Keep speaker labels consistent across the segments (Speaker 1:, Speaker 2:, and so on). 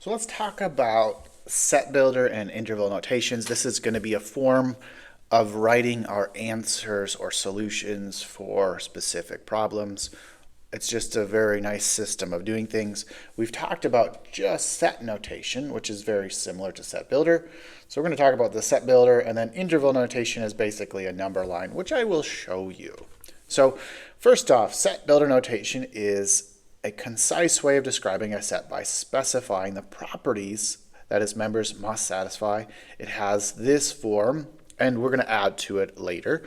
Speaker 1: So let's talk about set builder and interval notations. This is going to be a form of writing our answers or solutions for specific problems. It's just a very nice system of doing things. We've talked about just set notation, which is very similar to set builder. So we're going to talk about the set builder, and then interval notation is basically a number line, which I will show you. So first off, set builder notation is a concise way of describing a set by specifying the properties that its members must satisfy. It has this form, and we're going to add to it later.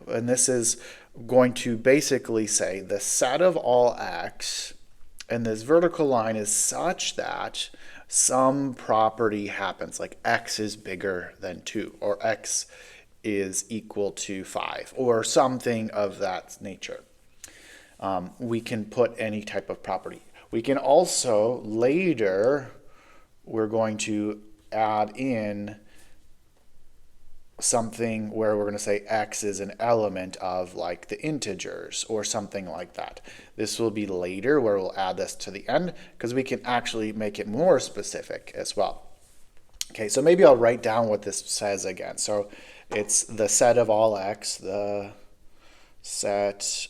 Speaker 1: And this is going to basically say the set of all x, and this vertical line is such that some property happens, like x is bigger than 2, or x is equal to 5, or something of that nature. We can put any type of property. We can also, later, we're going to add in something where we're going to say x is an element of like the integers or something like that. This will be later where we'll add this to the end because we can actually make it more specific as well. Okay, so maybe I'll write down what this says again. So it's the set of all x, the set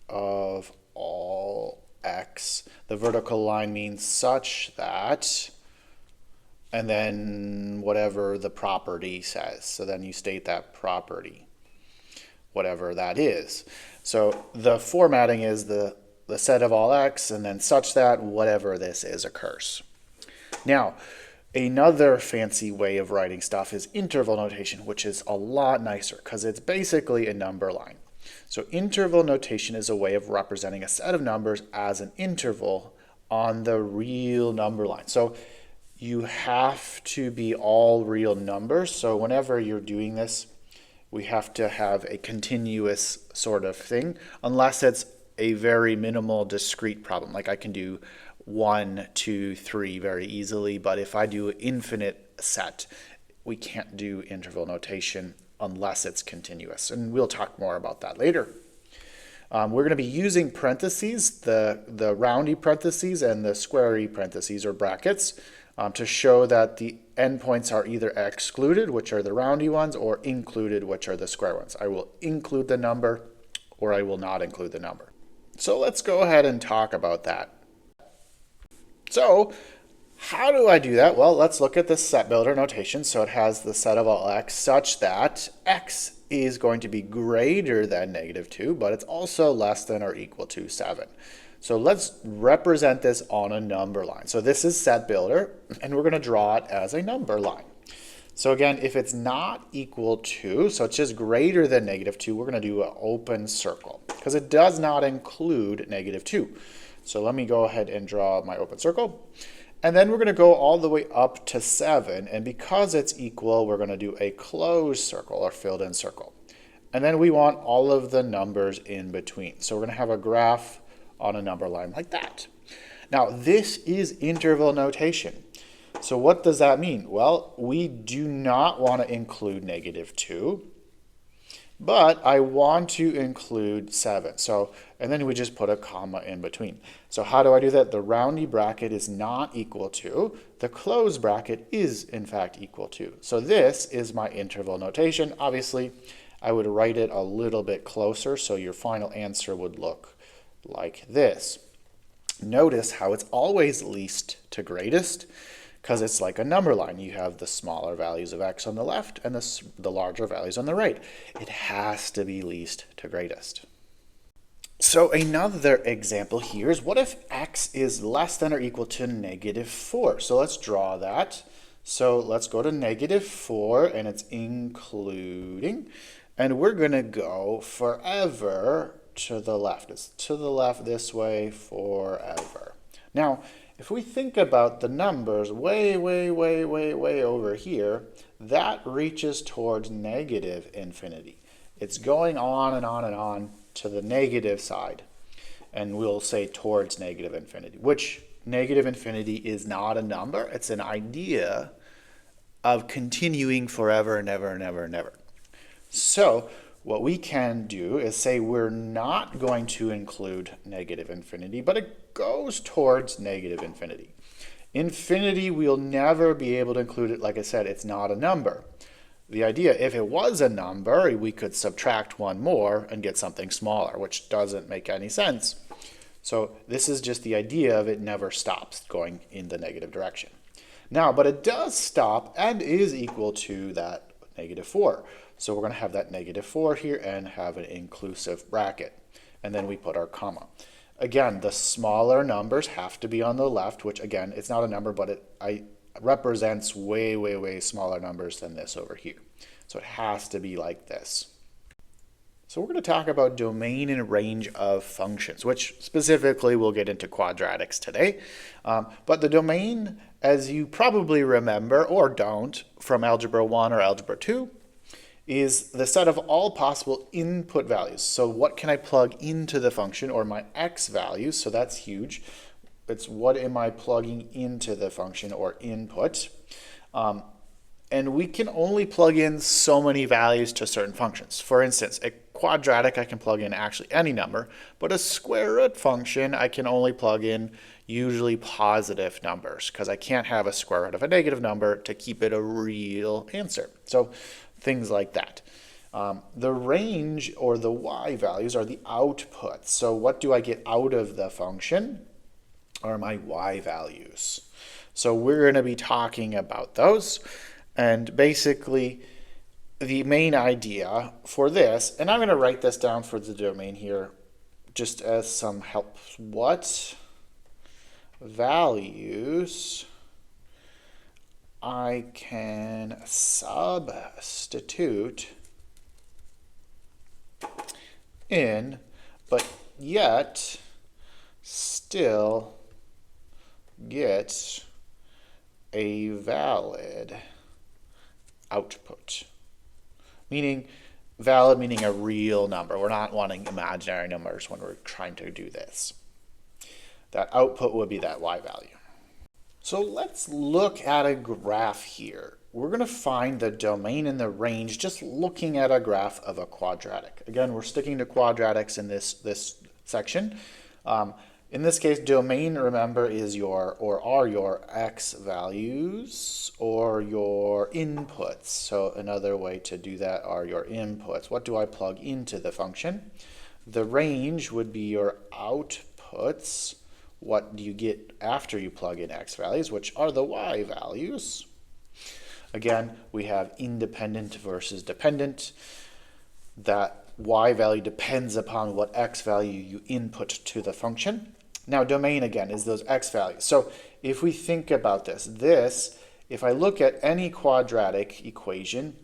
Speaker 1: of all x. The vertical line means such that, and then whatever the property says. So then you state that property, whatever that is. So the formatting is the set of all x, and then such that whatever this is occurs. Now, another fancy way of writing stuff is interval notation, which is a lot nicer because it's basically a number line. So interval notation is a way of representing a set of numbers as an interval on the real number line. So you have to be all real numbers. So whenever you're doing this, we have to have a continuous sort of thing, unless it's a very minimal discrete problem. Like I can do 1, 2, 3 very easily, but if I do infinite set, we can't do interval notation unless it's continuous. And we'll talk more about that later. We're going to be using parentheses, the roundy parentheses and the squarey parentheses or brackets, to show that the endpoints are either excluded, which are the roundy ones, or included, which are the square ones. I will include the number or I will not include the number. So let's go ahead and talk about that. So how do I do that? Well, let's look at the set builder notation. So it has the set of all x such that x is going to be greater than -2, but it's also less than or equal to 7. So let's represent this on a number line. So this is set builder, and we're going to draw it as a number line. So again, if it's not equal to, so it's just greater than -2, we're going to do an open circle because it does not include -2. So let me go ahead and draw my open circle. And then we're going to go all the way up to 7. And because it's equal, we're going to do a closed circle or filled in circle. And then we want all of the numbers in between. So we're going to have a graph on a number line like that. Now, this is interval notation. So what does that mean? Well, we do not want to include -2. But I want to include 7. So, and then we just put a comma in between. So how do I do that? The roundy bracket is not equal to. The closed bracket is in fact equal to. So this is my interval notation. Obviously, I would write it a little bit closer so your final answer would look like this. Notice how it's always least to greatest, because it's like a number line. You have the smaller values of x on the left and the larger values on the right. It has to be least to greatest. So another example here is, what if x is less than or equal to -4? So let's draw that. So let's go to -4, and it's including. And we're going to go forever to the left. It's to the left this way forever. Now, if we think about the numbers way over here, that reaches towards -infinity. It's going on and on and on to the negative side. And we'll say towards -infinity, which -infinity is not a number. It's an idea of continuing forever and ever and ever and ever. So what we can do is say we're not going to include -infinity, but it goes towards -infinity. Infinity, we'll never be able to include it. Like I said, it's not a number. The idea, if it was a number, we could subtract one more and get something smaller, which doesn't make any sense. So this is just the idea of it never stops going in the negative direction. Now, but it does stop and is equal to that -4. So we're going to have that -4 here and have an inclusive bracket. And then we put our comma. Again, the smaller numbers have to be on the left, which again, it's not a number, but it represents way, way, way smaller numbers than this over here. So it has to be like this. So we're going to talk about domain and range of functions, which specifically we'll get into quadratics today. But the domain, as you probably remember or don't from Algebra 1 or Algebra 2, is the set of all possible input values. So what can I plug into the function, or my x values? So that's huge. It's what am I plugging into the function or input. And we can only plug in so many values to certain functions. For instance, a quadratic, I can plug in actually any number, but a square root function, I can only plug in usually positive numbers because I can't have a square root of a negative number to keep it a real answer. So things like that. The range or the y values are the outputs. So what do I get out of the function are my y values. So we're going to be talking about those. And basically, the main idea for this, and I'm going to write this down for the domain here just as some help. What values I can substitute in, but yet still get a valid output. Meaning, valid meaning a real number. We're not wanting imaginary numbers when we're trying to do this. That output would be that y value. So let's look at a graph here. We're going to find the domain and the range just looking at a graph of a quadratic. Again, we're sticking to quadratics in this section. In this case, domain, remember, is are your x values or your inputs. So another way to do that are your inputs. What do I plug into the function? The range would be your outputs. What do you get after you plug in x values, which are the y values? Again, we have independent versus dependent. That y value depends upon what x value you input to the function. Now, domain, again, is those x values. So if we think about this, if I look at any quadratic equation,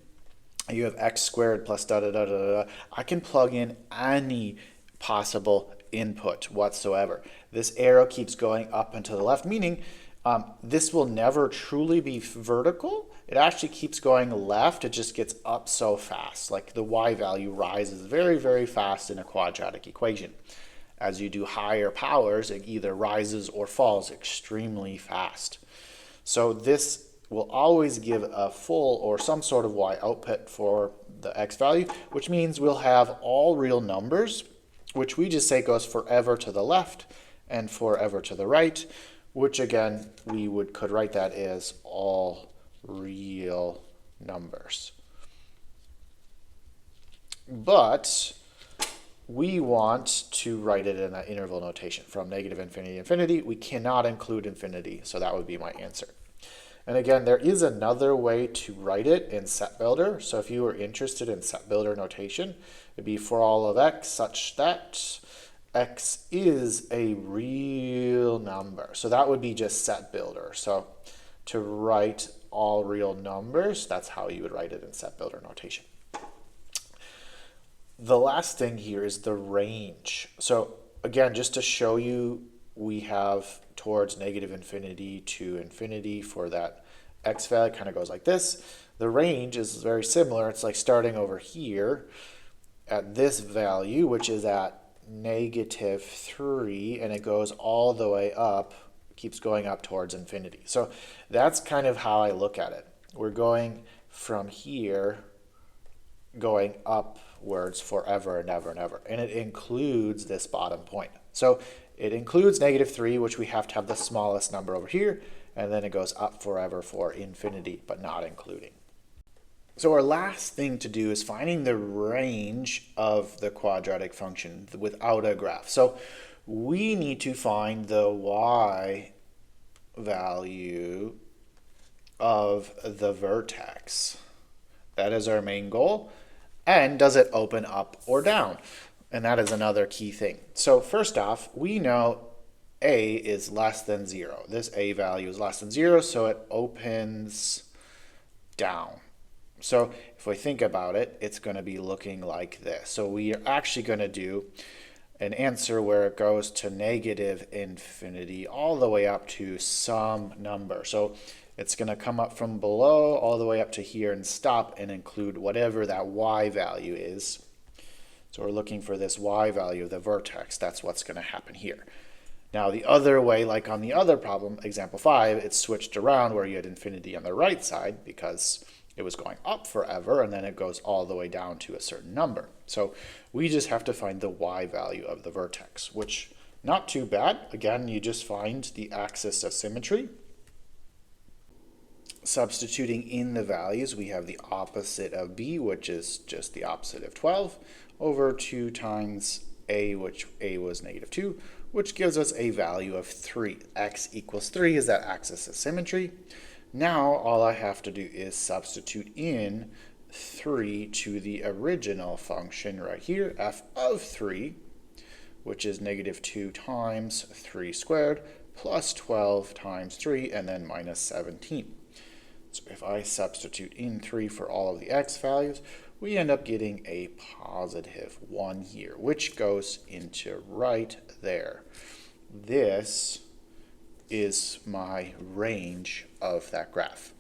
Speaker 1: you have x squared plus da da da da da, I can plug in any possible input whatsoever. This arrow keeps going up and to the left, meaning this will never truly be vertical. It actually keeps going left. It just gets up so fast. Like the y value rises very, very fast in a quadratic equation. As you do higher powers, it either rises or falls extremely fast. So this will always give a full or some sort of y output for the x value, which means we'll have all real numbers, which we just say goes forever to the left and forever to the right, which again, could write that as all real numbers. But we want to write it in an interval notation from -infinity to infinity. We cannot include infinity, so that would be my answer. And again, there is another way to write it in set builder. So if you were interested in set builder notation, it'd be for all of x such that x is a real number. So that would be just set builder. So to write all real numbers, that's how you would write it in set builder notation. The last thing here is the range. So again, just to show you, we have towards -infinity to infinity for that x value, kind of goes like this. The range is very similar. It's like starting over here at this value, which is at -3, and it goes all the way up, keeps going up towards infinity. So that's kind of how I look at it. We're going from here, going upwards forever and ever and ever. And it includes this bottom point. So it includes -3, which we have to have the smallest number over here, and then it goes up forever for infinity, but not including. So our last thing to do is finding the range of the quadratic function without a graph. So we need to find the y value of the vertex. That is our main goal. And does it open up or down? And that is another key thing. So first off, we know a is less than 0. This a value is less than 0, so it opens down. So if we think about it, it's going to be looking like this. So we are actually going to do an answer where it goes to negative infinity all the way up to some number. So it's going to come up from below all the way up to here and stop and include whatever that y value is. So we're looking for this y value of the vertex. That's what's going to happen here. Now the other way, like on the other problem, example 5, it's switched around where you had infinity on the right side because it was going up forever, and then it goes all the way down to a certain number. So we just have to find the y value of the vertex, which not too bad. Again, you just find the axis of symmetry. Substituting in the values, we have the opposite of b, which is just the opposite of 12, over 2 times a, which a was negative 2, which gives us a value of 3. X equals 3 is that axis of symmetry. Now all I have to do is substitute in 3 to the original function right here, f of 3, which is negative 2 times 3 squared plus 12 times 3, and then minus 17. So if I substitute in 3 for all of the x values, we end up getting a positive 1 here, which goes into right there. This is my range of that graph.